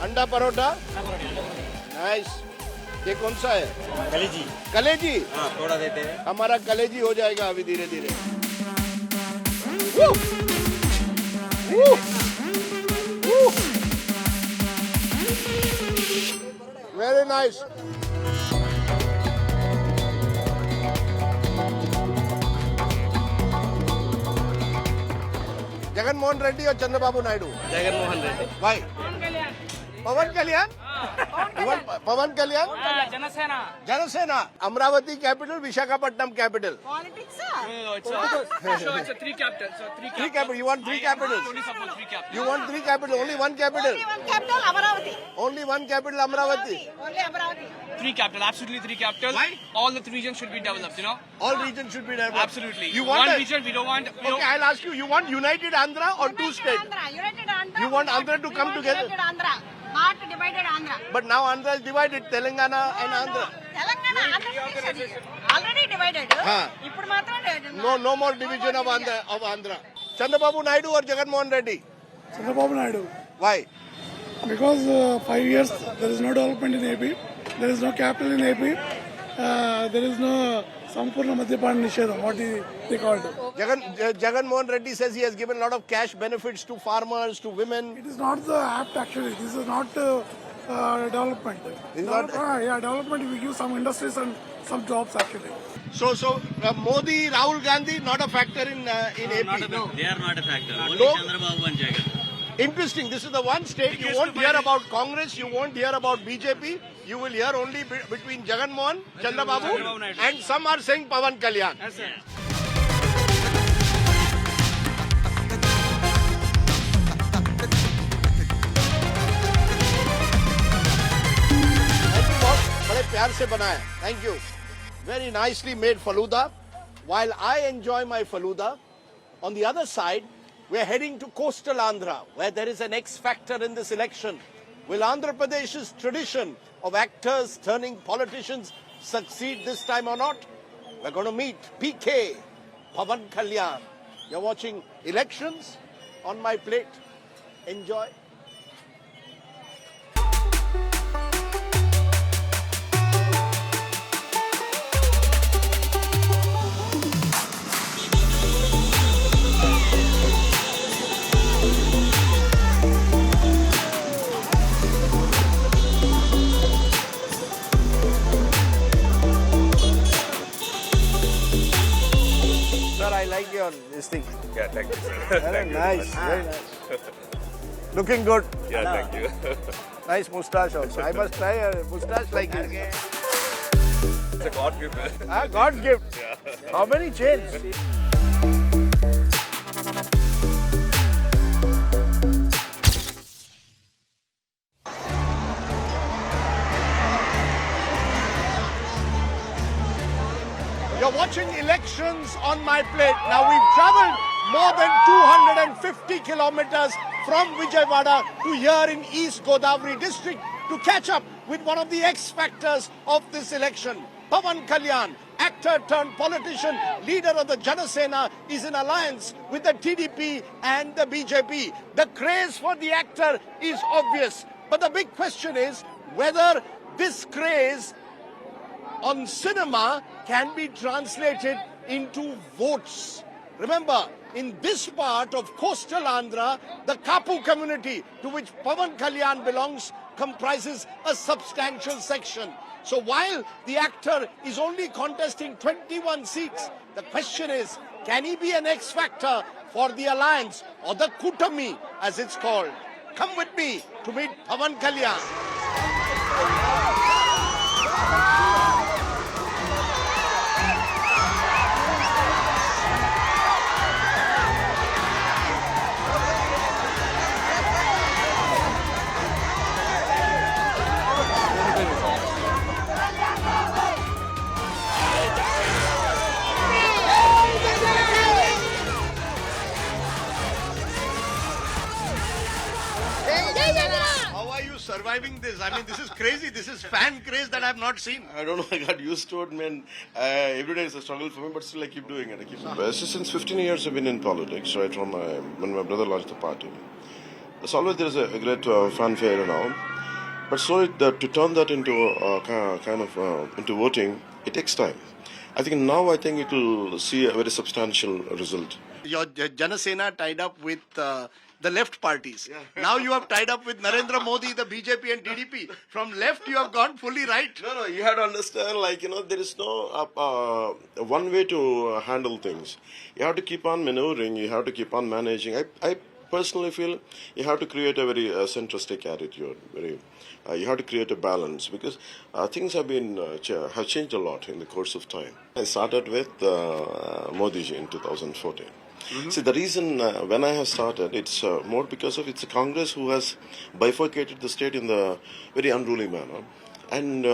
अंडा परोठा. नाइस. ये कौन सा है? कलेजी. कलेजी. हाँ, थोड़ा देते हैं. हमारा कलेजी हो जाएगा अभी धीरे धीरे. Very nice. Jagan Mohan Reddy or Chandrababu Naidu? Jagan Mohan Reddy. Why? Pavan Kalyan? You want Pavan Kalyan? Janasena. Amaravati capital, Visakhapatnam capital. Politics? It's a three capitals. Three capital. You want three capitals? You want three capital, only one capital. Only one capital, Amaravati. Only one capital, Amaravati. Only Amaravati. Three capital, absolutely three capitals. Why? All the three regions should be developed, All regions should be developed. Absolutely. You want one a- region, we don't want. Okay, I'll ask you. You want united Andhra or two states? United Andhra. You want Andhra to come together? United Andhra, not divided Andhra. But now Andhra is divided, Telangana and Andhra. Telangana, already divided. ఇప్పుడు మాత్రం No more division of Andhra. Chandrababu Naidu or Jagan Mohan Reddy? Chandrababu Naidu. Why? Because 5 years there is no development in AP, there is no capital in AP, there is no Sampurna Madhyapan Nishedam, what they called. Jagan Mohan Reddy says he has given a lot of cash benefits to farmers, to women. It is not the apt actually, this is not development. Development will give some industries and some jobs actually. So Modi, Rahul Gandhi, not a factor in AP. No, they are not a factor. Only No. Chandrababu and Jagan. Interesting. This is the one state you won't hear about Congress, you won't hear about BJP. You will hear only between Jagan Mohan, Chandrababu, and some are saying Pavan Kalyan. बड़े प्यार से बनाया. Thank you. Very nicely made faluda. While I enjoy my faluda, on the other side, we're heading to coastal Andhra, where there is an X factor in this election. Will Andhra Pradesh's tradition of actors turning politicians succeed this time or not? We're going to meet PK, Pavan Kalyan. You're watching Elections on my plate. Enjoy. Sir, I like your this thing. Yeah, thank you, sir. Very nice, very nice. Looking good. Yeah, thank you. Nice moustache also. I must try a moustache like this. It's a God gift. God gift. Yeah. How many chains? You're watching Elections on my plate. Now we've traveled more than 250 kilometers from Vijayawada to here in East Godavari district to catch up with one of the X factors of this election. Pavan Kalyan, actor turned politician, leader of the Janasena, is in alliance with the TDP and the BJP. The craze for the actor is obvious. But the big question is whether this craze on cinema can be translated into votes. Remember, in this part of coastal Andhra, the Kapu community to which Pavan Kalyan belongs comprises a substantial section. So while the actor is only contesting 21 seats, the question is, can he be an X factor for the alliance or the Kutami as it's called? Come with me to meet Pavan Kalyan. How are you surviving this? I mean, this is crazy. This is fan craze that I have not seen. I don't know. I got used to it, man. Every day is a struggle for me, but still I keep doing it. Since 15 years I've been in politics, right from when my brother launched the party. It's always there is a great fanfare and all. But so to turn that into into voting, it takes time. I think it will see a very substantial result. your Janasena tied up with the left parties. Now you have tied up with Narendra Modi, the BJP and TDP. From left, you have gone fully right. No, you have to understand, there is no one way to handle things. You have to keep on maneuvering, you have to keep on managing. I personally feel you have to create a very centristic attitude. You have to create a balance because things have have changed a lot in the course of time. I started with Modi ji in 2014. See, the reason when I have started, it's more because of it's a Congress who has bifurcated the state in the very unruly manner, and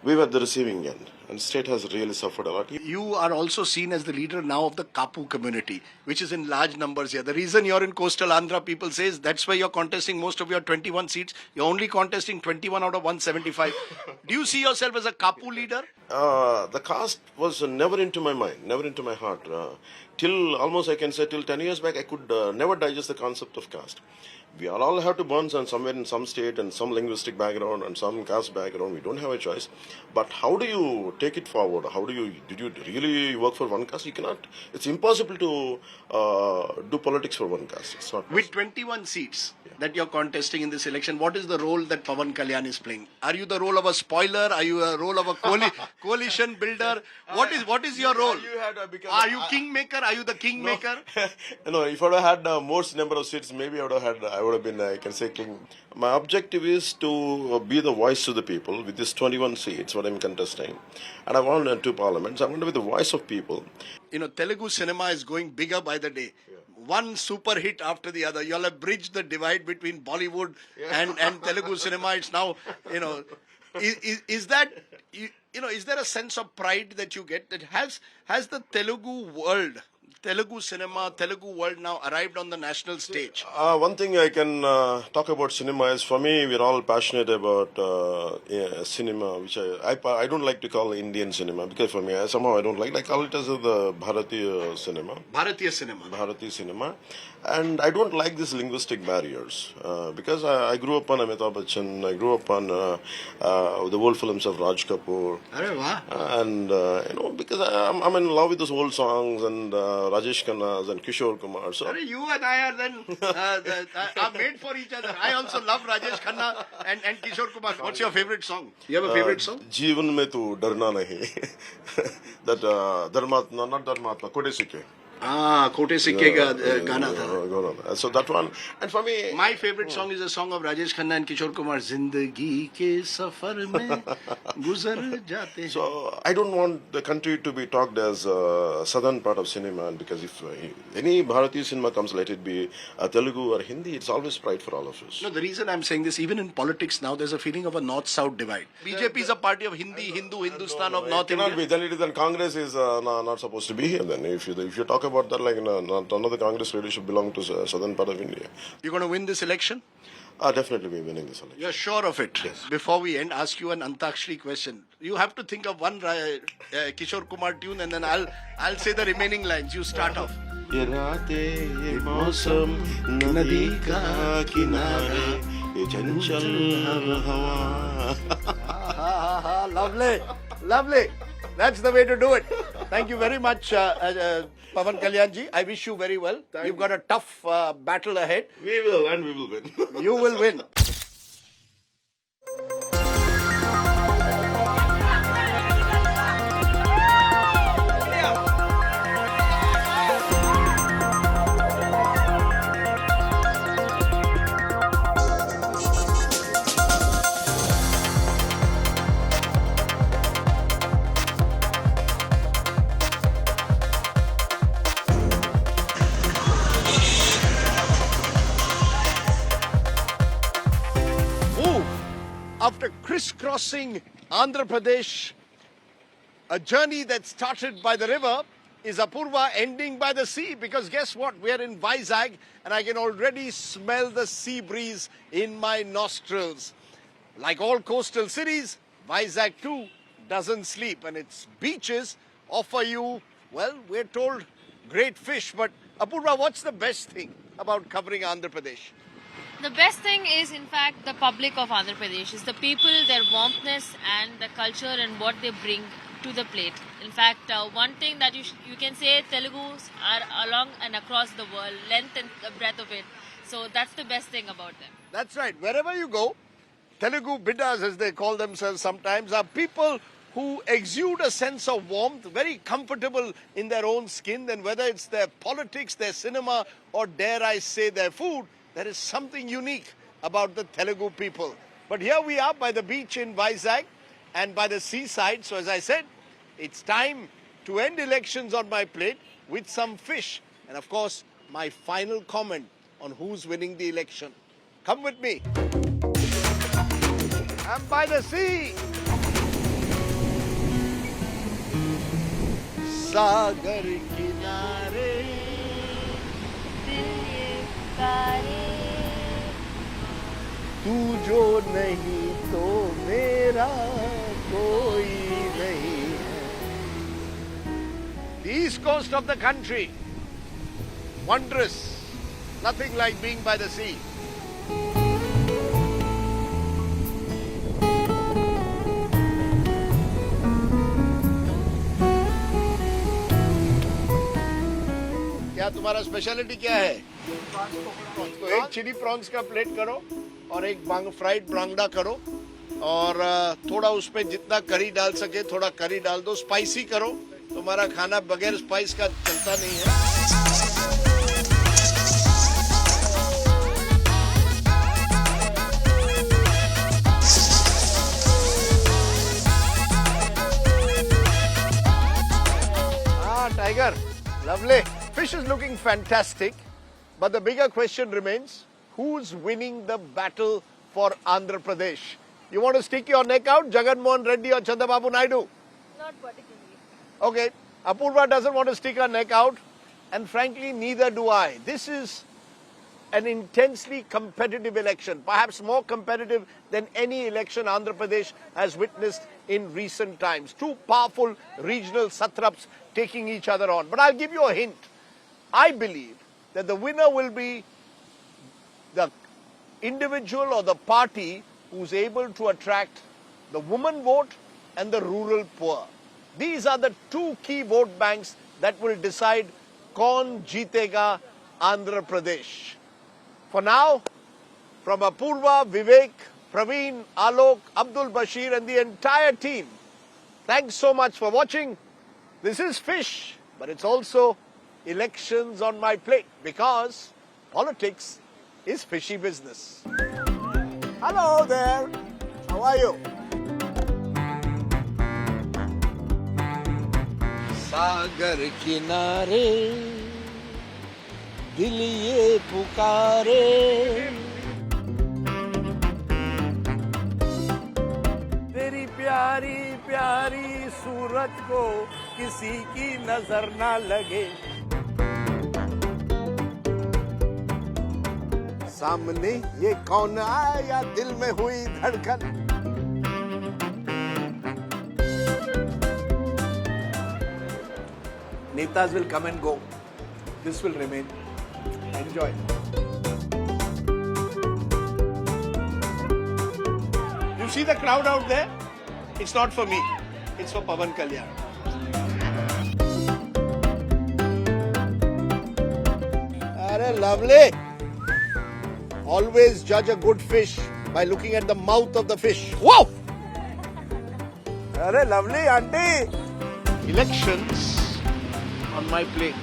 we were the receiving end. And state has really suffered a lot. You are also seen as the leader now of the Kapu community, which is in large numbers here. The reason you're in coastal Andhra, people says that's why you're contesting most of your 21 seats. You're only contesting 21 out of 175. Do you see yourself as a Kapu leader? The caste was never into my mind, never into my heart. Till almost I can say till 10 years back, I could never digest the concept of caste. We all have to born somewhere in some state and some linguistic background and some caste background. We don't have a choice. But how do you take it forward? Did you really work for one caste? You cannot. It's impossible to do politics for one caste. It's not possible. With 21 seats that you're contesting in this election, what is the role that Pavan Kalyan is playing? Are you the role of a spoiler? Are you a role of a coalition builder? What is your role? Are you kingmaker? Are you the kingmaker? No, if I would have had most number of seats, maybe I would have been, I can say, king. My objective is to be the voice to the people with this 21 seats, what I'm contesting. And I want 2 parliaments. I want to be the voice of people. Telugu cinema is going bigger by the day. One super hit after the other. You all have bridged the divide between Bollywood and Telugu cinema. It's now, is that, is there a sense of pride that you get that has the Telugu cinema, Telugu world now arrived on the national stage? One thing I can talk about cinema is, for me, we're all passionate about cinema, which I don't like to call Indian cinema, because for me, somehow I don't like. I call it as the Bharatiya cinema. Bharatiya cinema. And I don't like these linguistic barriers, because I grew up on Amitabh Bachchan, I grew up on the old films of Raj Kapoor. And, because I'm in love with those old songs and Rajesh Khanna's and Kishore Kumar. So you and I are then are made for each other. I also love Rajesh Khanna and Kishore Kumar. What's your favorite song? You have a favorite song? Jeevan mein tu darna nahi. That Dharmatma, not Dharmatma, Kote Sikhe. Kote Sikhe ka gana tha. So that one. And for me, my favorite song is a song of Rajesh Khanna and Kishore Kumar. Zindagi ke safar mein guzar jate hain. So I don't want the country to be talked as southern part of cinema, because if any Bharatiya cinema comes, let it be Telugu or Hindi, it's always pride for all of us. No, the reason I'm saying this, even in politics now, there's a feeling of a north-south divide. BJP is a party of Hindi, Hindu, Hindustan of North India. Cannot be. Then Congress is not supposed to be here. Then if you talk about that, none of the Congress leadership belong to southern part of India. You're going to win this election? Definitely we're winning this election. You're sure of it? Yes. Before we end, ask you an Antakshri question. You have to think of one Kishore Kumar tune, and then I'll say the remaining lines. You start off. ये रातें ये मौसम नदी का किनारे ये चंचल हवा. Lovely. That's the way to do it. Thank you very much, Pavan Kalyanji. I wish you very well. You've got a tough battle ahead. We will, and we will win. You will win. After crisscrossing Andhra Pradesh, a journey that started by the river is Apurva ending by the sea, because guess what? We're in Vizag and I can already smell the sea breeze in my nostrils. Like all coastal cities, Vizag too doesn't sleep, and its beaches offer you, well, we're told, great fish. But Apurva, what's the best thing about covering Andhra Pradesh? The best thing is, in fact, the public of Andhra Pradesh. Is the people, their warmthness and the culture and what they bring to the plate. In fact, one thing that you can say, Telugus are along and across the world, length and breadth of it. So that's the best thing about them. That's right. Wherever you go, Telugu Biddas, as they call themselves sometimes, are people who exude a sense of warmth, very comfortable in their own skin. And whether it's their politics, their cinema, or dare I say their food, there is something unique about the Telugu people. But here we are by the beach in Vizag and by the seaside. So as I said, it's time to end elections on my plate with some fish. And of course, my final comment on who's winning the election. Come with me. I'm by the sea. Sagar kinare. तू जो नहीं तो मेरा कोई नहीं है. The east coast of the country, wondrous, nothing like being by the sea. क्या तुम्हारा स्पेशलिटी क्या है? तो एक चिली प्रॉन्स का प्लेट करो और एक फ्राइड बांगड़ा करो और थोड़ा उसमें जितना करी डाल सके थोड़ा करी डाल दो. स्पाइसी करो. तुम्हारा खाना बगैर स्पाइस का चलता नहीं है. Tiger, lovely. Fish is looking fantastic, but the bigger question remains, who's winning the battle for Andhra Pradesh? You want to stick your neck out, Jagan, Mohan, Reddy or Chandrababu Naidu? Not particularly. Okay, Apurva doesn't want to stick her neck out, and frankly, neither do I. This is an intensely competitive election, perhaps more competitive than any election Andhra Pradesh has witnessed in recent times. Two powerful regional satraps taking each other on. But I'll give you a hint. I believe that the winner will be the individual or the party who's able to attract the woman vote and the rural poor. These are the two key vote banks that will decide kaun jeetega Andhra Pradesh. For now, from Apurva, Vivek, Praveen, Alok, Abdul Bashir and the entire team, thanks so much for watching. This is Fish, but it's also elections on my plate because politics is fishy business. Hello there. How are you? सागर किनारे दिल ये पुकारे तेरी प्यारी प्यारी सूरत को किसी की नजर ना लगे. सामने ये कौन आया दिल में हुई धड़कन. Netas will come and go. This will remain. Enjoy. You see the crowd out there? It's not for me. It's for Pavan Kalyan. Arey, lovely. Always judge a good fish by looking at the mouth of the fish. Whoa! Arey, lovely, auntie. Elections on my plate.